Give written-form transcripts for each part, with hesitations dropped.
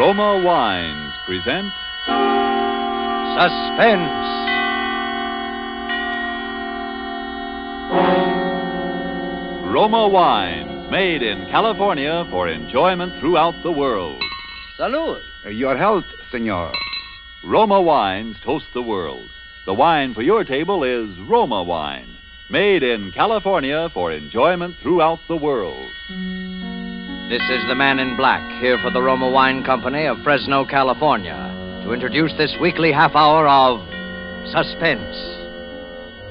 Roma Wines present Suspense. Roma Wines, made in California for enjoyment throughout the world. Salud. Your health, senor. Roma Wines toast the world. The wine for your table is Roma Wine, made in California for enjoyment throughout the world. This is the man in black, here for the Roma Wine Company of Fresno, California, to introduce this weekly half hour of Suspense.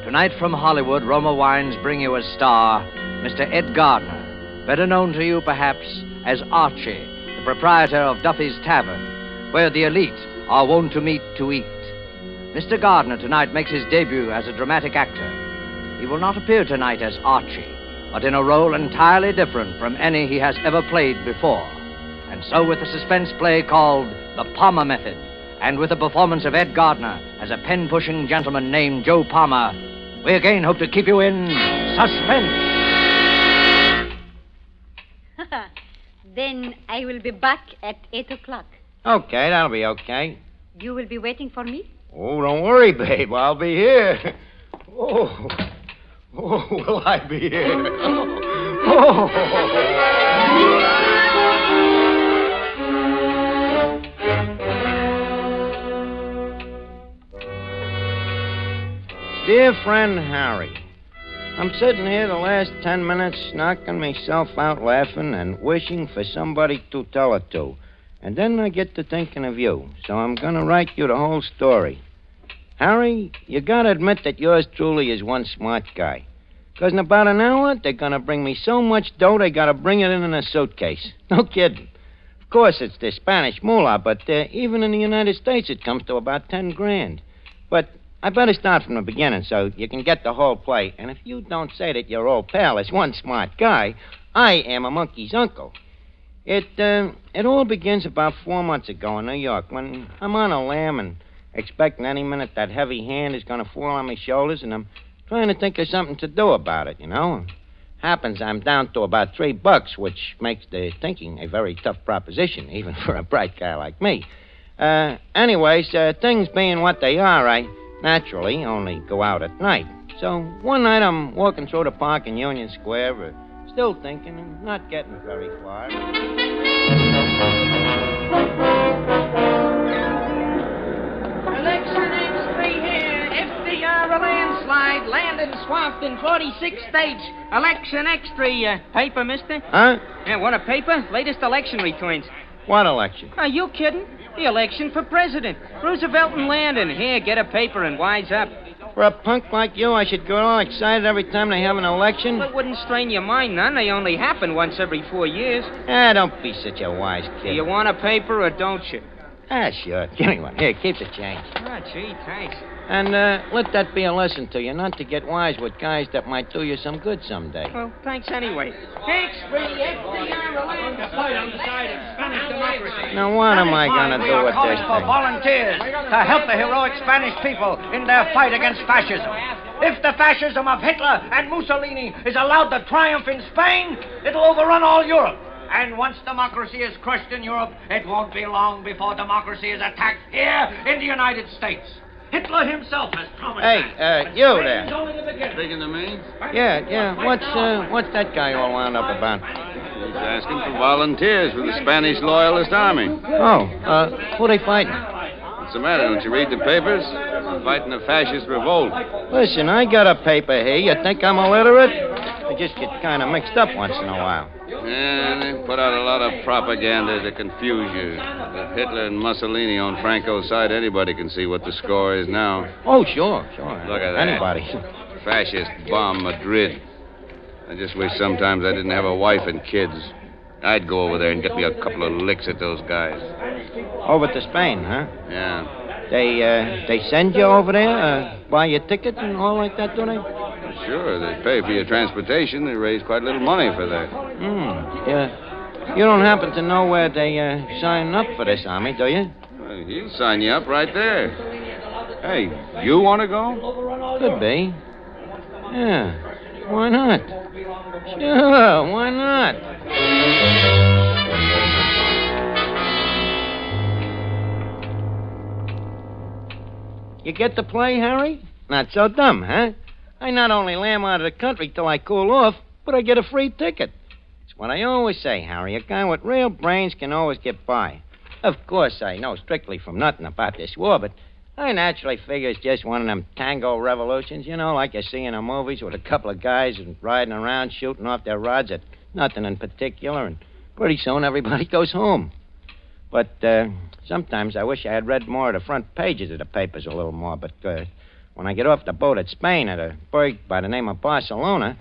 Tonight from Hollywood, Roma Wines bring you as star Mr. Ed Gardner, better known to you perhaps as Archie, the proprietor of Duffy's Tavern, where the elite are wont to meet to eat. Mr. Gardner tonight makes his debut as a dramatic actor. He will not appear tonight as Archie, but in a role entirely different from any he has ever played before. And so with the suspense play called The Palmer Method, and with the performance of Ed Gardner as a pen-pushing gentleman named Joe Palmer, we again hope to keep you in suspense. Then I will be back at 8 o'clock. Okay, that'll be okay. You will be waiting for me? Oh, don't worry, babe. I'll be here. Oh, will I be here? Oh. Dear friend Harry, I'm sitting here the last 10 minutes knocking myself out laughing and wishing for somebody to tell it to. And then I get to thinking of you, so I'm going to write you the whole story. Harry, you got to admit that yours truly is one smart guy. Because in about an hour, they're going to bring me so much dough, they got to bring it in a suitcase. No kidding. Of course, it's the Spanish moolah, but even in the United States, it comes to about 10 grand. But I better start from the beginning so you can get the whole play. And if you don't say that your old pal is one smart guy, I am a monkey's uncle. It all begins about 4 months ago in New York when I'm on a lam and expecting any minute that heavy hand is going to fall on my shoulders, and I'm trying to think of something to do about it, you know. Happens I'm down to about $3, which makes the thinking a very tough proposition, even for a bright guy like me. Anyways, things being what they are, I naturally only go out at night. So one night I'm walking through the park in Union Square, still thinking and not getting very far. Election X3 here. FDR a landslide. Landing swamped in 46 states. Election X3. Paper, mister? Huh? Yeah, what a paper? Latest election returns. What election? Are you kidding? The election for president. Roosevelt and Landon. Here, get a paper and wise up. For a punk like you, I should get all excited every time they have an election? Well, it wouldn't strain your mind none. They only happen once every 4 years. Don't be such a wise kid. Do you want a paper or don't you? Sure. Give me one. Here, keep the change. Ah, gee, thanks. And let that be a lesson to you, not to get wise with guys that might do you some good someday. Well, thanks anyway. X3, FDR a landslide. Spanish democracy. Now, what am I going to do with this For thing? volunteers to help the heroic Spanish people in their fight against fascism. If the fascism of Hitler and Mussolini is allowed to triumph in Spain, it'll overrun all Europe. And once democracy is crushed in Europe, it won't be long before democracy is attacked here in the United States. Hitler himself has promised that. You Spain there. is only the beginning. Speaking to me? Yeah. What's that guy all wound up about? He's asking for volunteers for the Spanish Loyalist Army. Who they fighting? What's the matter? Don't you read the papers? They're fighting a fascist revolt. Listen, I got a paper here. You think I'm illiterate? I just get kind of mixed up once in a while. Yeah, they put out a lot of propaganda to confuse you. With Hitler and Mussolini on Franco's side, anybody can see what the score is now. Oh, sure. Look at that. Anybody. Fascist bomb Madrid. I just wish sometimes I didn't have a wife and kids. I'd go over there and get me a couple of licks at those guys. Over to Spain, huh? Yeah. They send you over there, buy your ticket and all like that, do they? Sure, they pay for your transportation. They raise quite a little money for that. Yeah. You don't happen to know where they sign up for this army, do you? Well, he'll sign you up right there. Hey, you want to go? Could be. Yeah. Why not? Sure, why not? You get the play, Harry? Not so dumb, huh? I not only lamb out of the country till I cool off, but I get a free ticket. It's what I always say, Harry. A guy with real brains can always get by. Of course, I know strictly from nothing about this war, but I naturally figure it's just one of them tango revolutions, like you see in the movies with a couple of guys riding around shooting off their rods at nothing in particular, and pretty soon everybody goes home. But sometimes I wish I had read more of the front pages of the papers a little more, but when I get off the boat at Spain at a burg by the name of Barcelona,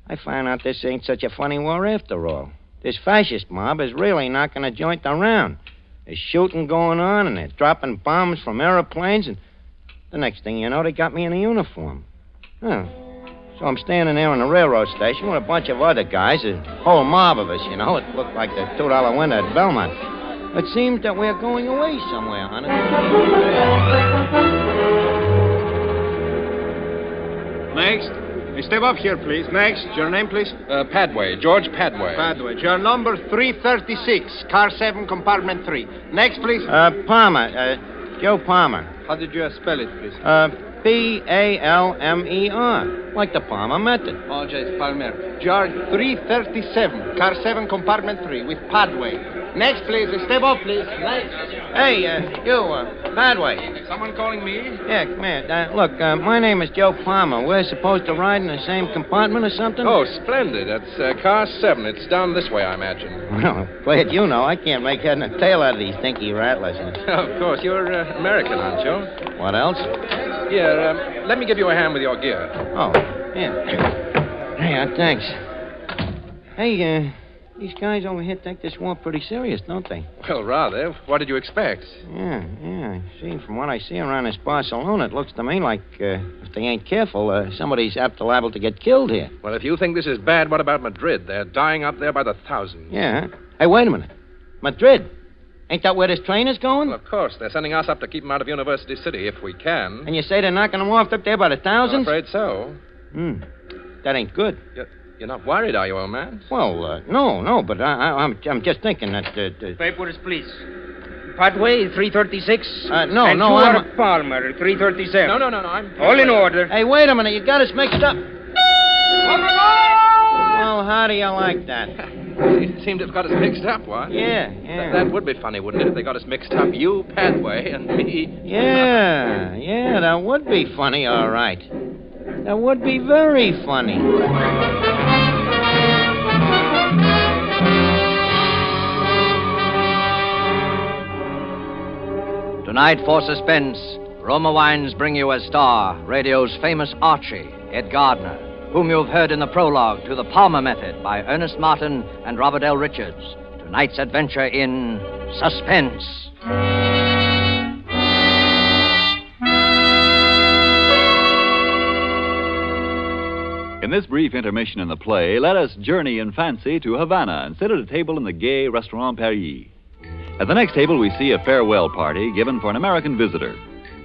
I find out this ain't such a funny war after all. This fascist mob is really knocking a joint around. There's shooting going on, and they're dropping bombs from airplanes, and the next thing you know, they got me in a uniform. Huh. So I'm standing there on the railroad station with a bunch of other guys, a whole mob of us, It looked like the $2 window at Belmont. It seems that we're going away somewhere, honey. Next. Step up here, please. Next. Your name, please? Padway. George Padway. Padway. Your number 336, car 7, compartment 3. Next, please. Palmer. Joe Palmer. How did you spell it, please? Palmer. Like the Palmer method. Oh, yes, Palmer. George 337, car 7, compartment 3, with Padway. Next, please. Step up, please. Next. Hey, Padway. Someone calling me? Yeah, come here. Look, my name is Joe Palmer. We're supposed to ride in the same compartment or something? Oh, splendid. That's car 7. It's down this way, I imagine. Well, glad you know. I can't make head and tail out of these dinky rattlers. Of course. You're American, aren't you? What else? Here, let me give you a hand with your gear. Oh, yeah. Hey, thanks. Hey, these guys over here take this war pretty serious, don't they? Well, rather. What did you expect? Yeah. See, from what I see around this Barcelona, it looks to me like if they ain't careful, somebody's apt to liable to get killed here. Well, if you think this is bad, what about Madrid? They're dying up there by the thousands. Yeah. Hey, wait a minute. Madrid? Ain't that where this train is going? Well, of course. They're sending us up to keep them out of University City, if we can. And you say they're knocking them off up there by the thousands? I'm afraid so. That ain't good. You're not worried, are you, old man? Well, no, but I'm just thinking that... Papers, please. Padway, 336. No, and no, I'm... Palmer, 337. No, I'm... All in order. Hey, wait a minute. You got us mixed up. Well, how do you like that? You seem to have got us mixed up, what? Yeah. That would be funny, wouldn't it, if they got us mixed up? You, Padway, and me. Yeah, that would be funny, all right. That would be very funny. Tonight for Suspense, Roma Wines bring you as star radio's famous Archie, Ed Gardner, whom you've heard in the prologue to The Palmer Method by Ernest Martin and Robert L. Richards. Tonight's adventure in Suspense. In this brief intermission in the play, let us journey in fancy to Havana and sit at a table in the gay Restaurant Paris. At the next table, we see a farewell party given for an American visitor.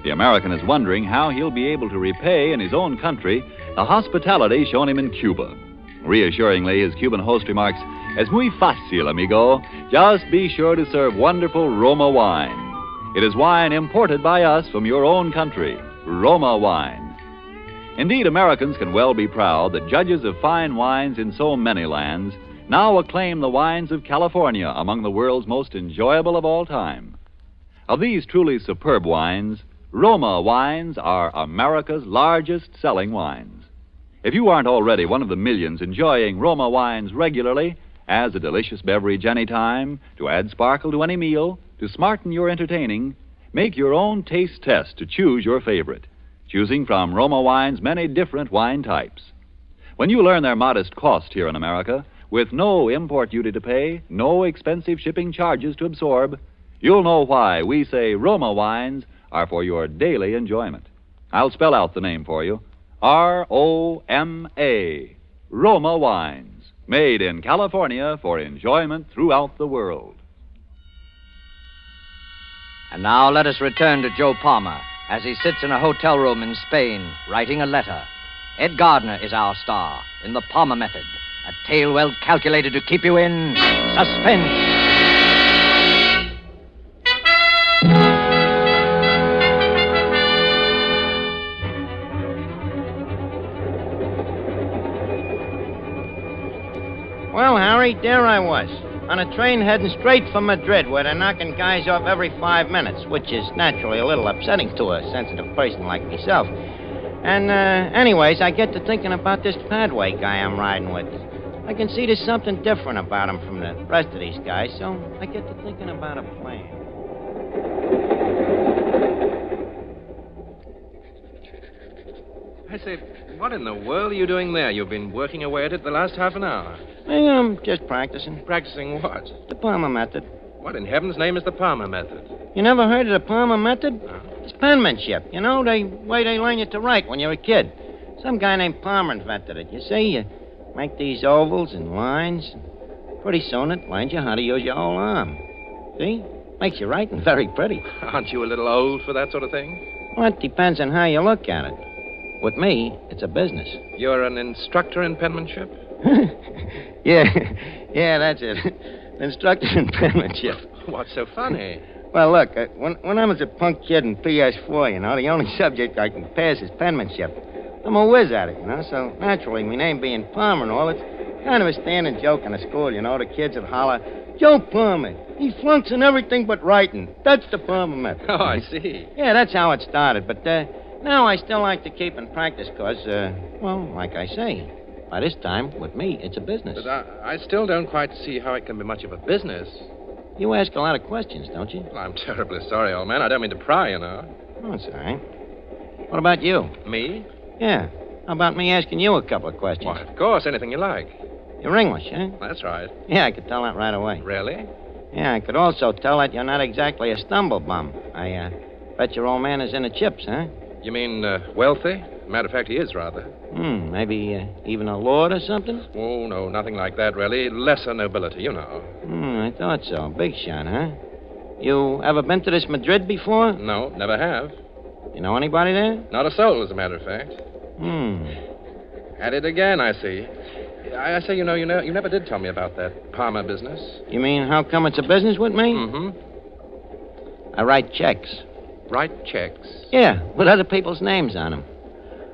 The American is wondering how he'll be able to repay in his own country the hospitality shown him in Cuba. Reassuringly, his Cuban host remarks, "Es muy fácil, amigo. Just be sure to serve wonderful Roma wine. It is wine imported by us from your own country, Roma wine." Indeed, Americans can well be proud that judges of fine wines in so many lands now acclaim the wines of California among the world's most enjoyable of all time. Of these truly superb wines, Roma wines are America's largest selling wines. If you aren't already one of the millions enjoying Roma wines regularly, as a delicious beverage any time, to add sparkle to any meal, to smarten your entertaining, make your own taste test to choose your favorite, choosing from Roma wine's many different wine types. When you learn their modest cost here in America, with no import duty to pay, no expensive shipping charges to absorb, you'll know why we say Roma wines are for your daily enjoyment. I'll spell out the name for you. R-O-M-A. Roma wines, made in California for enjoyment throughout the world. And now let us return to Joe Palmer as he sits in a hotel room in Spain writing a letter. Ed Gardner is our star in The Palmer Method, a tale well calculated to keep you in suspense. Harry, there I was, on a train heading straight for Madrid, where they're knocking guys off every 5 minutes, which is naturally a little upsetting to a sensitive person like myself. And, anyways, I get to thinking about this Padway guy I'm riding with. I can see there's something different about him from the rest of these guys, so I get to thinking about a plan. I say, what in the world are you doing there? You've been working away at it the last half an hour. I'm just practicing. Practicing what? The Palmer method. What in heaven's name is the Palmer method? You never heard of the Palmer method? No. It's penmanship. You know, the way they learn you to write when you're a kid. Some guy named Palmer invented it. You see, you make these ovals and lines. And pretty soon it learns you how to use your whole arm. See? Makes your writing very pretty. Aren't you a little old for that sort of thing? Well, it depends on how you look at it. With me, it's a business. You're an instructor in penmanship? Yeah, that's it. Instructor in penmanship. What's so funny? Well, look, when I was a punk kid in PS4, you know, the only subject I can pass is penmanship. I'm a whiz at it, you know, so naturally, my name being Palmer and all, it's kind of a standing joke in the school, you know. The kids would holler, Joe Palmer, he flunks in everything but writing. That's the Palmer method. Oh, I see. Yeah, that's how it started, but now I still like to keep in practice because, well, like I say, by this time, with me, it's a business. But I still don't quite see how it can be much of a business. You ask a lot of questions, don't you? Well, I'm terribly sorry, old man. I don't mean to pry, you know. Oh, that's all right. What about you? Me? Yeah. How about me asking you a couple of questions? Why, of course, anything you like. You're English, huh? That's right. Yeah, I could tell that right away. Really? Yeah, I could also tell that you're not exactly a stumble bum. I bet your old man is in the chips, huh? You mean wealthy? Matter of fact, he is rather. Maybe even a lord or something? Oh, no, nothing like that, really. Lesser nobility, you know. I thought so. Big shot, huh? You ever been to this Madrid before? No, never have. You know anybody there? Not a soul, as a matter of fact. At it again, I see. I say, you never did tell me about that Palmer business. You mean how come it's a business with me? Mm-hmm. I write checks. Write checks? Yeah, with other people's names on them.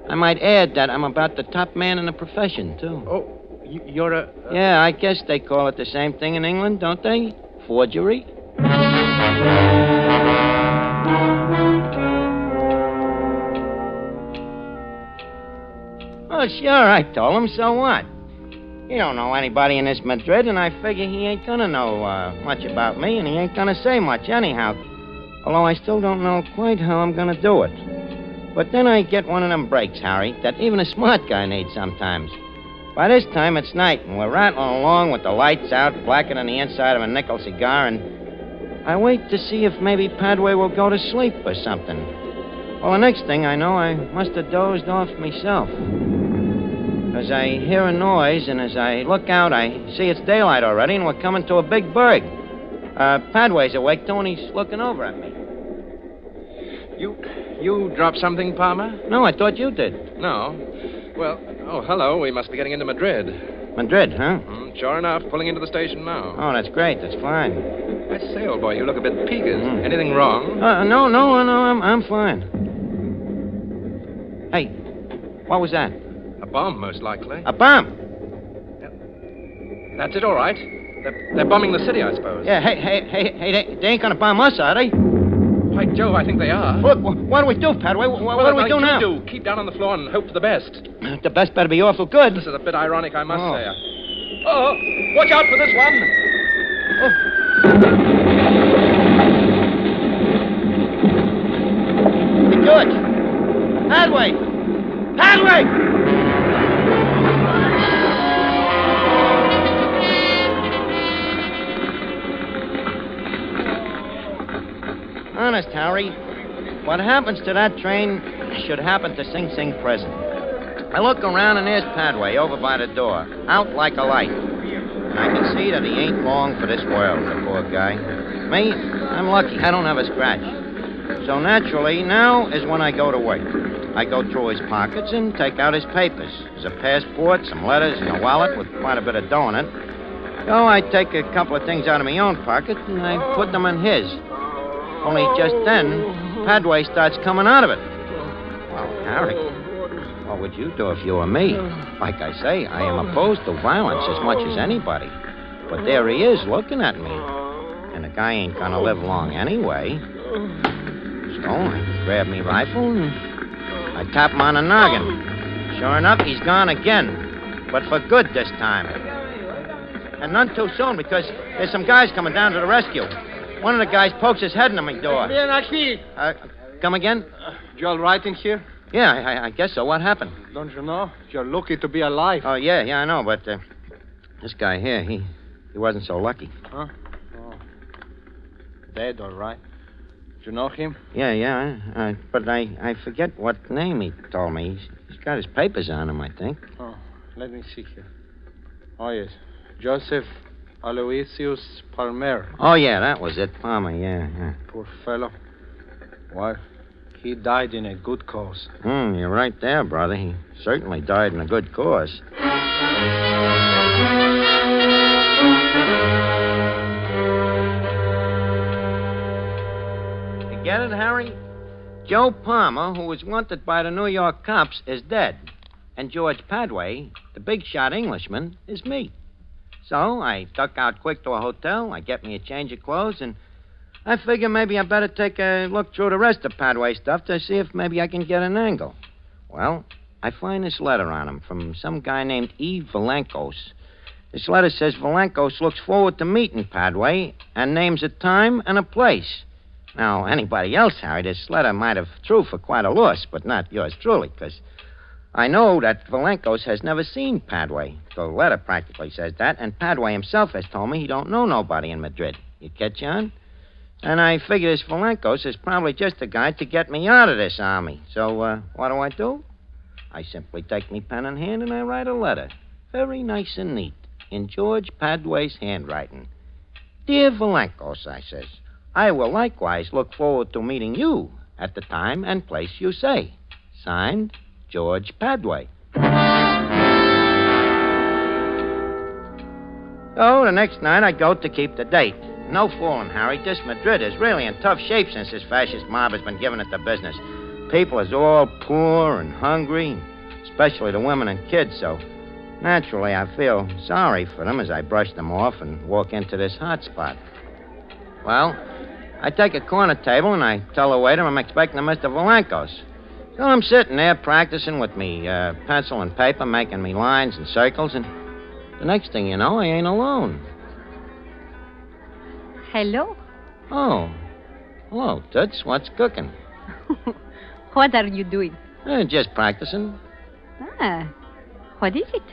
I might add that I'm about the top man in the profession, too. Oh, you're a... Yeah, I guess they call it the same thing in England, don't they? Forgery? Oh, sure, I told him. So what? He don't know anybody in this Madrid, and I figure he ain't gonna know much about me, and he ain't gonna say much anyhow. Although I still don't know quite how I'm gonna do it. But then I get one of them breaks, Harry, that even a smart guy needs sometimes. By this time, it's night, and we're rattling along with the lights out, blacker than the inside of a nickel cigar, and I wait to see if maybe Padway will go to sleep or something. Well, the next thing I know, I must have dozed off myself. As I hear a noise, and as I look out, I see it's daylight already, and we're coming to a big berg. Padway's awake, too, and he's looking over at me. You dropped something, Palmer? No, I thought you did. No. Well, hello. We must be getting into Madrid. Madrid, huh? Sure enough, pulling into the station now. Oh, that's great. That's fine. I say, old boy, you look a bit peaked. Anything wrong? No, I'm fine. Hey, what was that? A bomb, most likely. A bomb? That's it, all right. They're bombing the city, I suppose. Yeah, hey, they ain't gonna bomb us, are they? By Jove, I think they are. Look, what do we do, Padway? What do we do now? Keep down on the floor and hope for the best. The best better be awful good. This is a bit ironic, I must say. Oh, watch out for this one. Be good. Padway! Padway! Honest, Harry, what happens to that train should happen to Sing Sing prison. I look around and there's Padway over by the door, out like a light. And I can see that he ain't long for this world, the poor guy. Me, I'm lucky. I don't have a scratch. So naturally, now is when I go to work. I go through his pockets and take out his papers. There's a passport, some letters, and a wallet with quite a bit of dough in it. So I take a couple of things out of my own pocket and I put them in his. Only just then, Padway starts coming out of it. Well, Harry, what would you do if you were me? Like I say, I am opposed to violence as much as anybody. But there he is looking at me. And the guy ain't gonna live long anyway. So I grab me rifle and I tap him on the noggin. Sure enough, he's gone again. But for good this time. And none too soon because there's some guys coming down to the rescue. One of the guys pokes his head in my door. Bien aquí. Come again? You all right in here? Yeah, I guess so. What happened? Don't you know? You're lucky to be alive. Oh, yeah, I know, but this guy here, he wasn't so lucky. Huh? Oh. Dead, all right. Do you know him? Yeah, but I forget what name he told me. He's got his papers on him, I think. Oh, let me see here. Oh, yes. Joseph Aloysius Palmer. Oh, yeah, that was it. Palmer, yeah. Poor fellow. Well, he died in a good cause. You're right there, brother. He certainly died in a good cause. You get it, Harry? Joe Palmer, who was wanted by the New York cops, is dead. And George Padway, the big shot Englishman, is me. So I duck out quick to a hotel, I get me a change of clothes, and I figure maybe I better take a look through the rest of Padway's stuff to see if maybe I can get an angle. Well, I find this letter on him from some guy named E. Valankos. This letter says Valankos looks forward to meeting Padway and names a time and a place. Now, anybody else, Harry, this letter might have true for quite a loss, but not yours truly, because I know that Valankos has never seen Padway. The letter practically says that, and Padway himself has told me he don't know nobody in Madrid. You catch on? And I figure this Valankos is probably just the guy to get me out of this army. So, what do? I simply take me pen in hand and I write a letter. Very nice and neat, in George Padway's handwriting. Dear Valankos, I says, I will likewise look forward to meeting you at the time and place you say. Signed, George Padway. So the next night I go to keep the date. No fooling, Harry. This Madrid is really in tough shape since this fascist mob has been giving it the business. People is all poor and hungry, especially the women and kids, so naturally I feel sorry for them as I brush them off and walk into this hot spot. Well, I take a corner table and I tell the waiter I'm expecting Mr. Valankos. So I'm sitting there practicing with me pencil and paper, making me lines and circles, and the next thing you know, I ain't alone. Hello. Oh. Hello, Toots. What's cooking? What are you doing? Just practicing. What is it?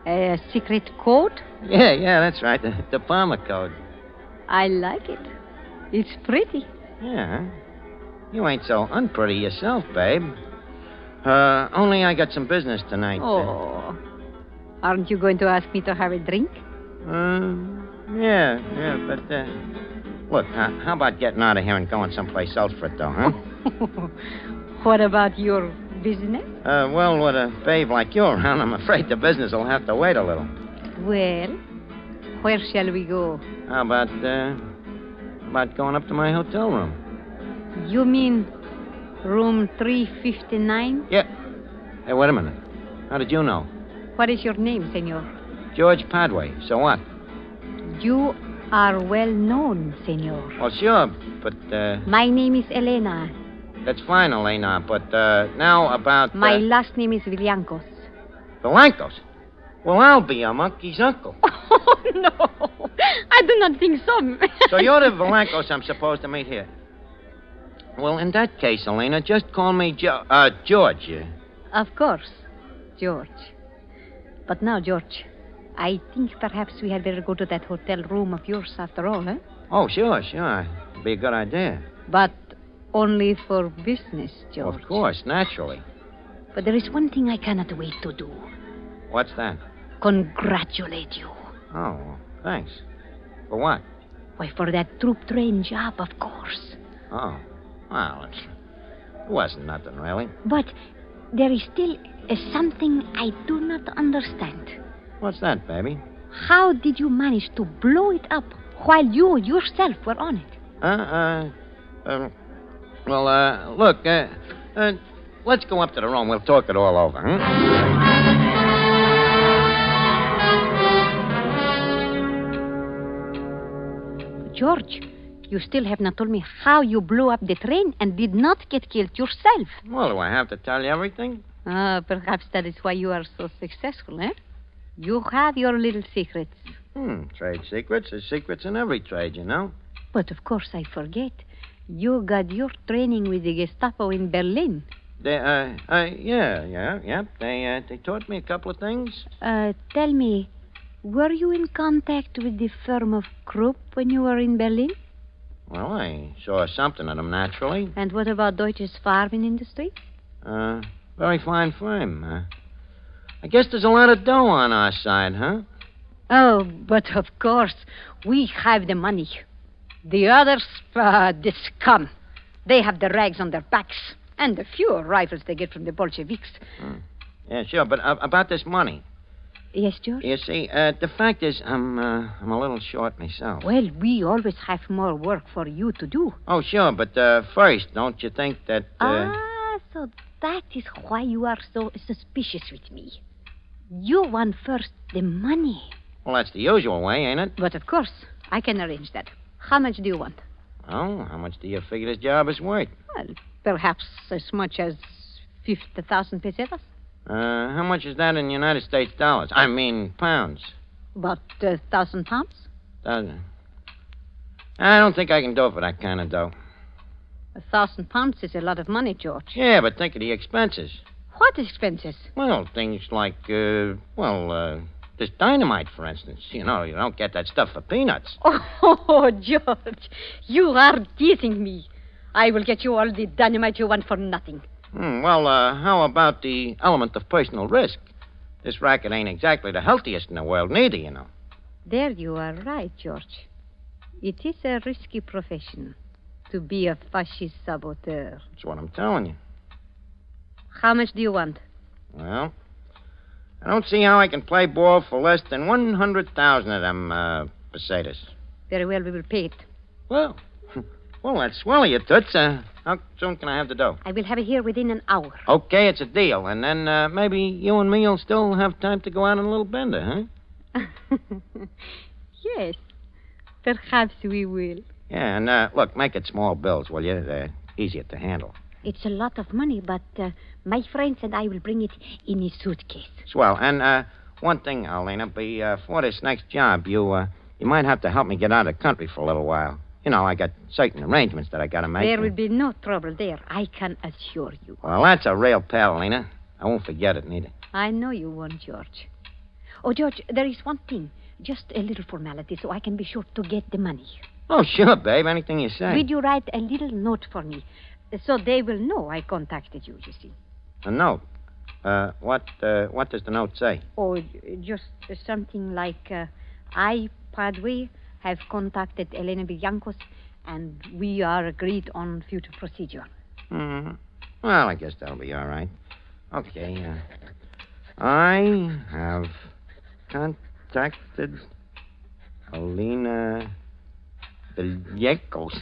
A secret code? Yeah, that's right. The Palmer code. I like it. It's pretty. Yeah. You ain't so unpretty yourself, babe. Only I got some business tonight. Oh. Aren't you going to ask me to have a drink? Yeah, but, look, how about getting out of here and going someplace else for it, though, huh? What about your business? Well, with a babe like you around, I'm afraid the business will have to wait a little. Well, where shall we go? How about going up to my hotel room? You mean room 359? Yeah. Hey, wait a minute. How did you know? What is your name, senor? George Padway. So what? You are well known, senor. Well, sure, but, My name is Elena. That's fine, Elena, but, now about... My last name is Villancos. Villancos? Well, I'll be a monkey's uncle. Oh, no. I do not think so. So you're the Villancos I'm supposed to meet here. Well, in that case, Elena, just call me George. Of course, George. But now, George, I think perhaps we had better go to that hotel room of yours after all, eh? Oh, sure. It'd be a good idea. But only for business, George. Of course, naturally. But there is one thing I cannot wait to do. What's that? Congratulate you. Oh, thanks. For what? Why, for that troop train job, of course. Oh, well, it wasn't nothing, really. But there is still something I do not understand. What's that, baby? How did you manage to blow it up while you yourself were on it? Look, let's go up to the room. We'll talk it all over, huh? George, you still have not told me how you blew up the train and did not get killed yourself. Well, do I have to tell you everything? Perhaps that is why you are so successful, eh? You have your little secrets. Trade secrets. There's secrets in every trade, you know. But of course I forget. You got your training with the Gestapo in Berlin. Yeah. They taught me a couple of things. Tell me, were you in contact with the firm of Krupp when you were in Berlin? Well, I saw something of them, naturally. And what about Deutsches Farbenindustrie? Very fine firm. I guess there's a lot of dough on our side, huh? Oh, but of course, we have the money. The others, the scum. They have the rags on their backs and the few rifles they get from the Bolsheviks. Yeah, sure, but about this money. Yes, George? You see, the fact is, I'm a little short myself. Well, we always have more work for you to do. Oh, sure, but first, don't you think that... So that is why you are so suspicious with me. You want first the money. Well, that's the usual way, ain't it? But of course, I can arrange that. How much do you want? Oh, how much do you figure this job is worth? Well, perhaps as much as 50,000 pesetas. How much is that in United States dollars? I mean, pounds. About 1,000 pounds? I don't think I can do it for that kind of dough. 1,000 pounds is a lot of money, George. Yeah, but think of the expenses. What expenses? Well, things like, this dynamite, for instance. You know, you don't get that stuff for peanuts. Oh, George, you are teasing me. I will get you all the dynamite you want for nothing. Well, how about the element of personal risk? This racket ain't exactly the healthiest in the world, neither, you know. There you are right, George. It is a risky profession to be a fascist saboteur. That's what I'm telling you. How much do you want? Well, I don't see how I can play ball for less than 100,000 of them pesetas. Very well, we will pay it. Well, that's swell of you, Toots. How soon can I have the dough? I will have it here within an hour. Okay, it's a deal. And then maybe you and me will still have time to go out on a little bender, huh? Yes, perhaps we will. Yeah, and look, make it small bills, will you? They're easier to handle. It's a lot of money, but my friends and I will bring it in a suitcase. Swell. And one thing, Alina, before this next job, you might have to help me get out of the country for a little while. You know, I got certain arrangements that I got to make. There will be no trouble there, I can assure you. Well, that's a real pal, Alina. I won't forget it, neither. I know you won't, George. Oh, George, there is one thing. Just a little formality so I can be sure to get the money. Oh, sure, babe. Anything you say. Will you write a little note for me so they will know I contacted you, you see? A note? What does the note say? Oh, just something like, I, Padre, have contacted Elena Villancos, and we are agreed on future procedure. Mm-hmm. Well, I guess that'll be all right. Okay, I have contacted Elena Villancos,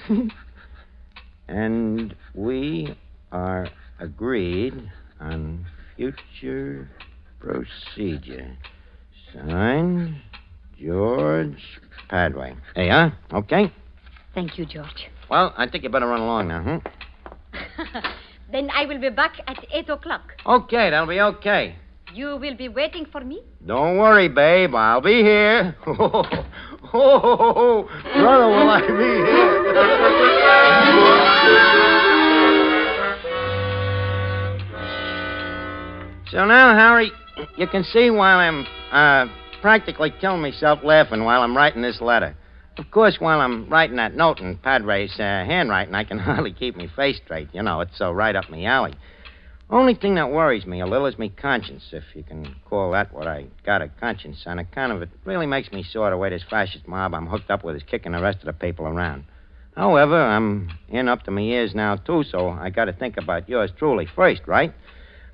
and we are agreed on future procedure. Signed, George Padway. Hey, huh? Okay? Thank you, George. Well, I think you better run along now, huh? Then I will be back at 8 o'clock. Okay, that'll be okay. You will be waiting for me? Don't worry, babe. I'll be here. Oh, brother, will I be here. So now, Harry, you can see why I'm practically killing myself laughing while I'm writing this letter. Of course, while I'm writing that note in Padre's handwriting, I can hardly keep my face straight. You know, it's so right up my alley. Only thing that worries me a little is me conscience, if you can call that what I got a conscience on account of it. Really makes me sore the way this fascist mob I'm hooked up with is kicking the rest of the people around. However, I'm in up to my ears now, too, so I got to think about yours truly first, right?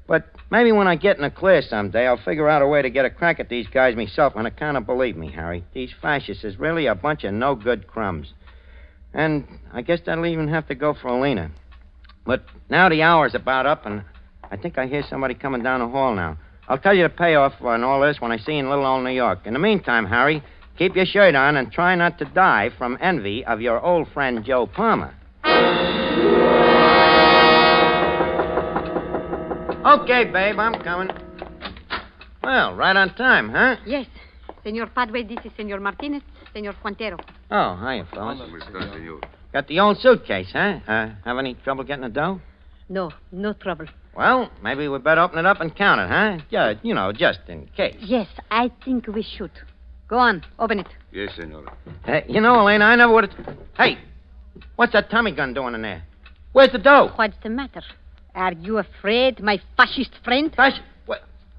But maybe when I get in the clear someday, I'll figure out a way to get a crack at these guys myself on account of, believe me, Harry, these fascists is really a bunch of no-good crumbs. And I guess that'll even have to go for Alina. But now the hour's about up, and I think I hear somebody coming down the hall now. I'll tell you the payoff on all this when I see you in little old New York. In the meantime, Harry, keep your shirt on and try not to die from envy of your old friend Joe Palmer. Okay, babe, I'm coming. Well, right on time, huh? Yes. Senor Padway, this is Senor Martinez, Senor Quintero. Oh, hiya, fellas. Got the old suitcase, huh? Have any trouble getting the dough? No trouble. Well, maybe we better open it up and count it, huh? Yeah, just in case. Yes, I think we should. Go on, open it. Yes, senor. Elena, I never would have... Hey, what's that Tommy gun doing in there? Where's the dough? What's the matter? Are you afraid, my fascist friend? Wait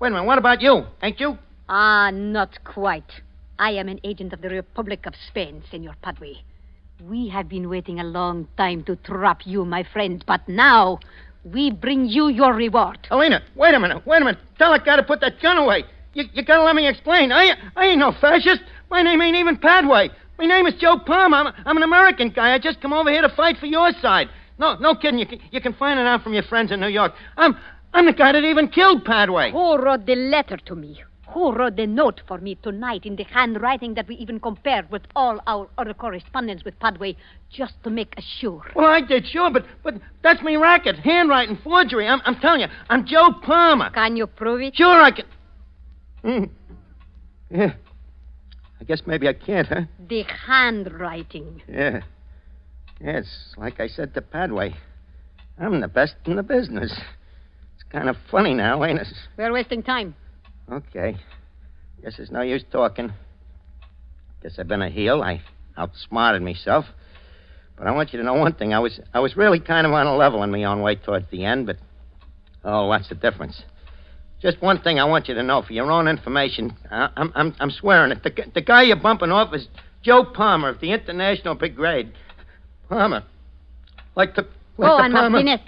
a minute, what about you? Ain't you? Not quite. I am an agent of the Republic of Spain, Senor Padway. We have been waiting a long time to trap you, my friend, but now we bring you your reward. Elena, wait a minute. Tell that guy to put that gun away. You gotta let me explain. I ain't no fascist. My name ain't even Padway. My name is Joe Palmer. I'm an American guy. I just come over here to fight for your side. No kidding. You can find it out from your friends in New York. I'm the guy that even killed Padway. Who wrote the letter to me? Who wrote the note for me tonight in the handwriting that we even compared with all our other correspondence with Padway just to make sure? Well, I did, sure, but that's me racket. Handwriting, forgery. I'm telling you, I'm Joe Palmer. Can you prove it? Sure I can. Yeah. I guess maybe I can't, huh? The handwriting. Yeah. Yeah, it's like I said to Padway. I'm the best in the business. It's kind of funny now, ain't it? We're wasting time. Okay. Guess there's no use talking. Guess I've been a heel. I outsmarted myself. But I want you to know one thing. I was really kind of on a level in my own way towards the end, but... Oh, what's the difference? Just one thing I want you to know for your own information. I'm swearing it. The guy you're bumping off is Joe Palmer of the International Brigade. Palmer. Like the on, Palmer. Martinez.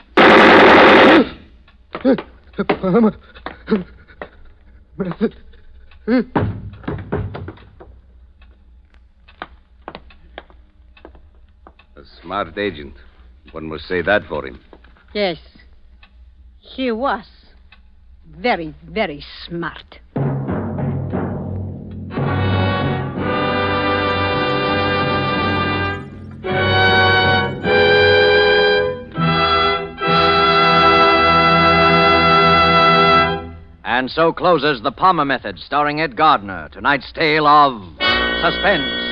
Palmer. Method. A smart agent. One must say that for him. Yes. He was very, very smart. And so closes The Palmer Method, starring Ed Gardner, tonight's tale of Suspense.